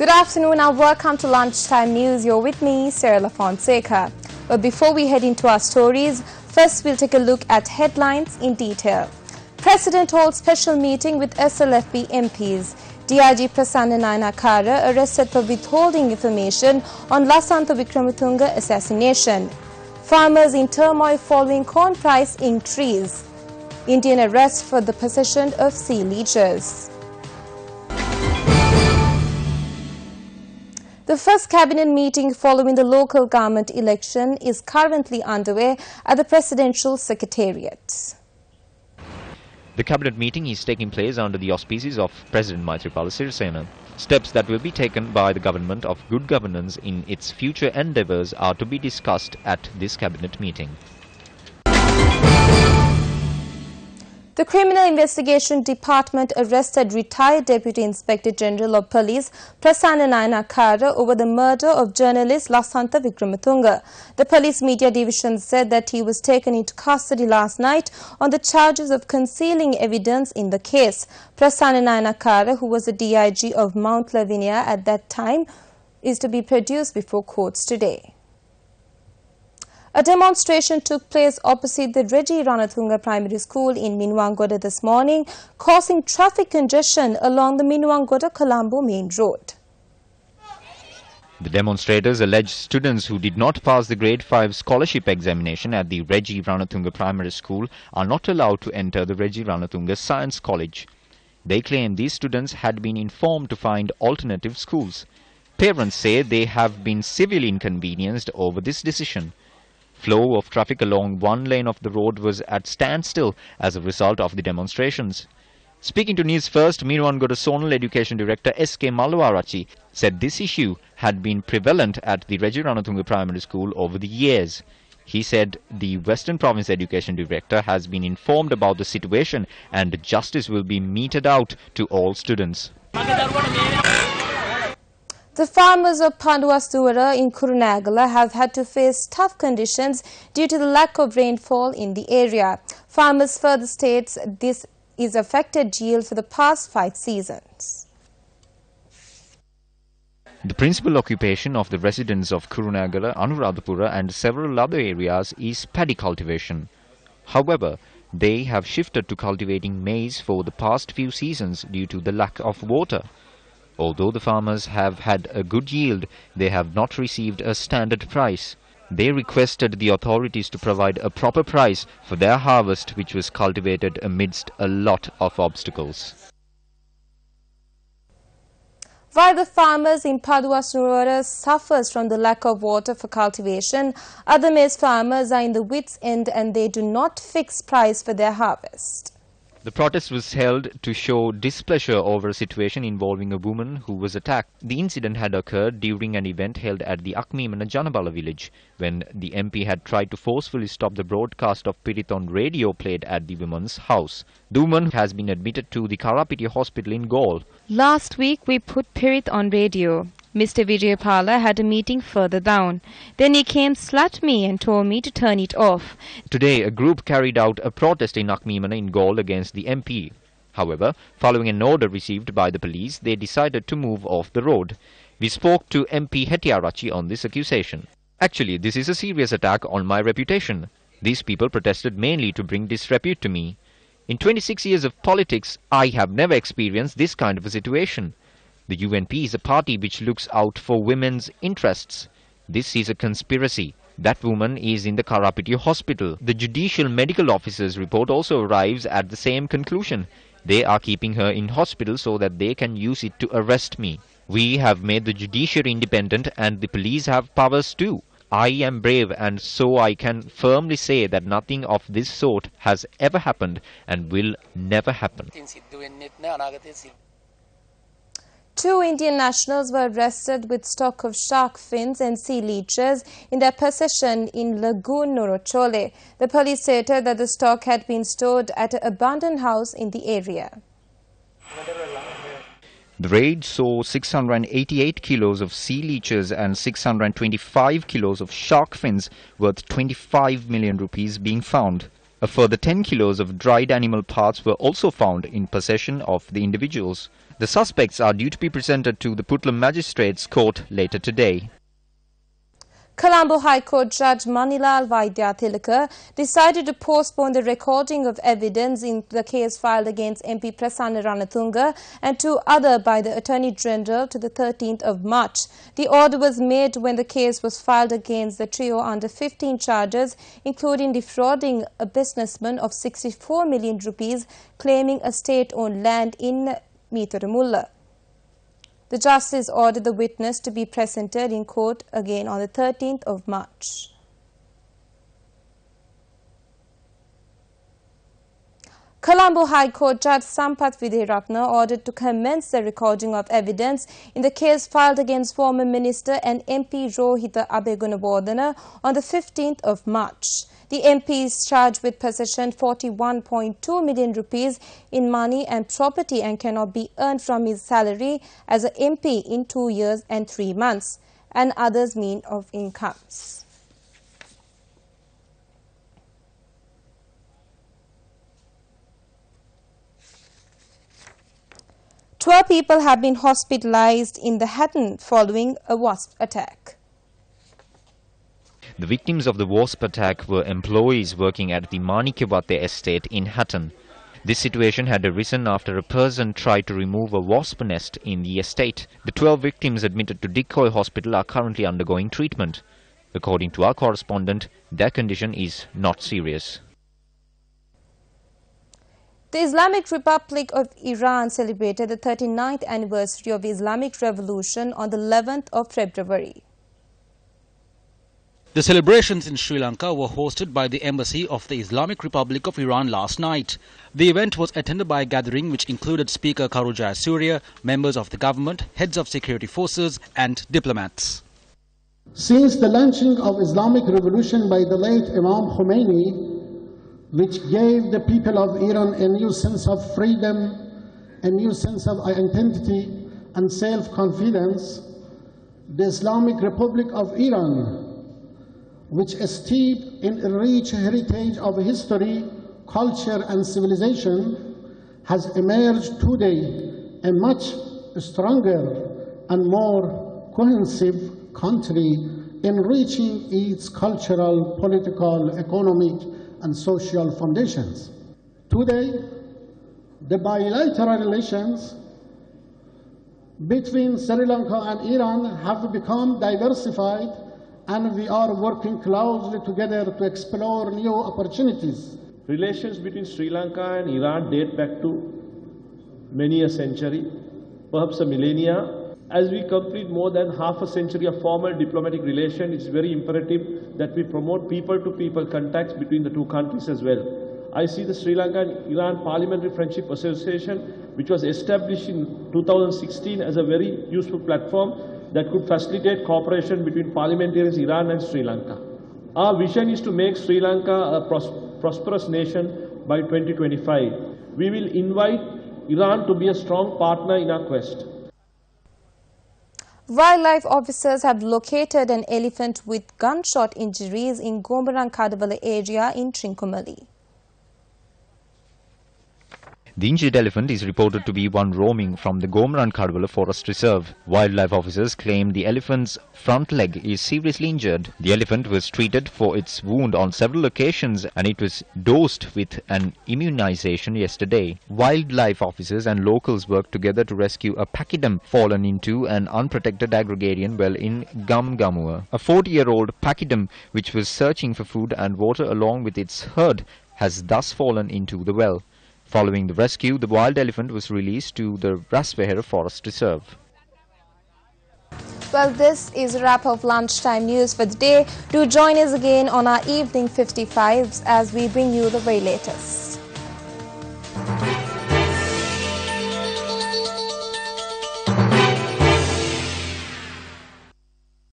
Good afternoon and welcome to Lunchtime News. You're with me, Sarah Fonseca. But before we head into our stories, first we'll take a look at headlines in detail. President holds special meeting with SLFP MPs. DIG Prasanna Nayanakara arrested for withholding information on Lasantha Wickrematunge assassination. Farmers in turmoil following corn price increase. Indian arrest for the possession of sea leeches. The first cabinet meeting following the local government election is currently underway at the Presidential Secretariat. The cabinet meeting is taking place under the auspices of President Maithripala Sirisena. Steps that will be taken by the government of good governance in its future endeavours are to be discussed at this cabinet meeting. The Criminal Investigation Department arrested retired Deputy Inspector General of Police Prasanna Nayanakara over the murder of journalist Lasantha Wickrematunge. The Police Media Division said that he was taken into custody last night on the charges of concealing evidence in the case. Prasanna Nayanakara, who was the DIG of Mount Lavinia at that time, is to be produced before courts today. A demonstration took place opposite the Reggie Ranatunga Primary School in Minuwangoda this morning, causing traffic congestion along the Minuwangoda-Colombo main road. The demonstrators alleged students who did not pass the Grade 5 scholarship examination at the Reggie Ranatunga Primary School are not allowed to enter the Reggie Ranatunga Science College. They claim these students had been informed to find alternative schools. Parents say they have been severely inconvenienced over this decision. Flow of traffic along one lane of the road was at standstill as a result of the demonstrations. Speaking to News First, Minuwangoda Zonal Education Director S.K. Malwarachi said this issue had been prevalent at the Reggie Ranatunga Primary School over the years. He said the Western Province Education Director has been informed about the situation and justice will be meted out to all students. The farmers of Panduwasthuvara in Kurunegala have had to face tough conditions due to the lack of rainfall in the area. Farmers further states this is affected yield for the past 5 seasons. The principal occupation of the residents of Kurunegala, Anuradhapura and several other areas is paddy cultivation. However, they have shifted to cultivating maize for the past few seasons due to the lack of water. Although the farmers have had a good yield, they have not received a standard price. They requested the authorities to provide a proper price for their harvest, which was cultivated amidst a lot of obstacles. While the farmers in Panduwasthuvara suffers from the lack of water for cultivation, other maize farmers are in the wit's end and they do not fix price for their harvest. The protest was held to show displeasure over a situation involving a woman who was attacked. The incident had occurred during an event held at the Akmimana Janabala village, when the MP had tried to forcefully stop the broadcast of Pirit on radio played at the woman's house. The woman has been admitted to the Karapiti hospital in Galle. Last week we put Pirit on radio. Mr. Vijayapala had a meeting further down. Then he came, slapped me and told me to turn it off. Today, a group carried out a protest in Akmimana in Galle against the MP. However, following an order received by the police, they decided to move off the road. We spoke to MP Hettiarachi on this accusation. Actually, this is a serious attack on my reputation. These people protested mainly to bring disrepute to me. In 26 years of politics, I have never experienced this kind of a situation. The UNP is a party which looks out for women's interests. This is a conspiracy. That woman is in the Karapiti hospital. The Judicial Medical Officer's report also arrives at the same conclusion. They are keeping her in hospital so that they can use it to arrest me. We have made the judiciary independent and the police have powers too. I am brave and so I can firmly say that nothing of this sort has ever happened and will never happen. 2 Indian nationals were arrested with stock of shark fins and sea leeches in their possession in Lagoon Norochole. The police stated that the stock had been stored at an abandoned house in the area. The raid saw 688 kilos of sea leeches and 625 kilos of shark fins worth 25 million rupees being found. A further 10 kilos of dried animal parts were also found in possession of the individuals. The suspects are due to be presented to the Putlam Magistrates Court later today. Colombo High Court Judge Manilal Vaidyathilaka decided to postpone the recording of evidence in the case filed against MP Prasanna Ranatunga and two others by the Attorney General to the 13th of March. The order was made when the case was filed against the trio under 15 charges, including defrauding a businessman of 64 million rupees, claiming a state-owned land in Meetaramulla. The justice ordered the witness to be presented in court again on the 13th of March. Colombo High Court Judge Sampath Videratna ordered to commence the recording of evidence in the case filed against former Minister and MP Rohita Abegunawardena on the 15th of March. The MP is charged with possession 41.2 million rupees in money and property and cannot be earned from his salary as an MP in 2 years and 3 months and others means of incomes. Twelve people have been hospitalized in the Hatton following a wasp attack. The victims of the wasp attack were employees working at the Manikewate estate in Hatton. This situation had arisen after a person tried to remove a wasp nest in the estate. The 12 victims admitted to Dikkoy Hospital are currently undergoing treatment. According to our correspondent, their condition is not serious. The Islamic Republic of Iran celebrated the 39th anniversary of the Islamic Revolution on the 11th of February. The celebrations in Sri Lanka were hosted by the Embassy of the Islamic Republic of Iran last night. The event was attended by a gathering which included Speaker Karujaya Surya, members of the government, heads of security forces and diplomats. Since the launching of Islamic Revolution by the late Imam Khomeini, which gave the people of Iran a new sense of freedom, a new sense of identity and self-confidence, the Islamic Republic of Iran, which is steeped in a rich heritage of history, culture and civilization, has emerged today a much stronger and more cohesive country, enriching its cultural, political, economic and social foundations. Today, the bilateral relations between Sri Lanka and Iran have become diversified, and we are working closely together to explore new opportunities. Relations between Sri Lanka and Iran date back to many a century, perhaps a millennia. As we complete more than half a century of formal diplomatic relations, it's very imperative that we promote people-to-people contacts between the two countries as well. I see the Sri Lanka and Iran Parliamentary Friendship Association, which was established in 2016 as a very useful platform that could facilitate cooperation between parliamentarians Iran and Sri Lanka. Our vision is to make Sri Lanka a prosperous nation by 2025. We will invite Iran to be a strong partner in our quest. Wildlife officers have located an elephant with gunshot injuries in Gomarang-Kadavala area in Trincomalee. The injured elephant is reported to be one roaming from the Gomarang-Kadavala Forest Reserve. Wildlife officers claim the elephant's front leg is seriously injured. The elephant was treated for its wound on several occasions and it was dosed with an immunization yesterday. Wildlife officers and locals worked together to rescue a pachyderm fallen into an unprotected agrarian well in Gamgamua. A 40-year-old pachyderm which was searching for food and water along with its herd has thus fallen into the well. Following the rescue, the wild elephant was released to the Rasvehera Forest Reserve. Well, this is a wrap of lunchtime news for the day. Do join us again on our evening 55s as we bring you the very latest.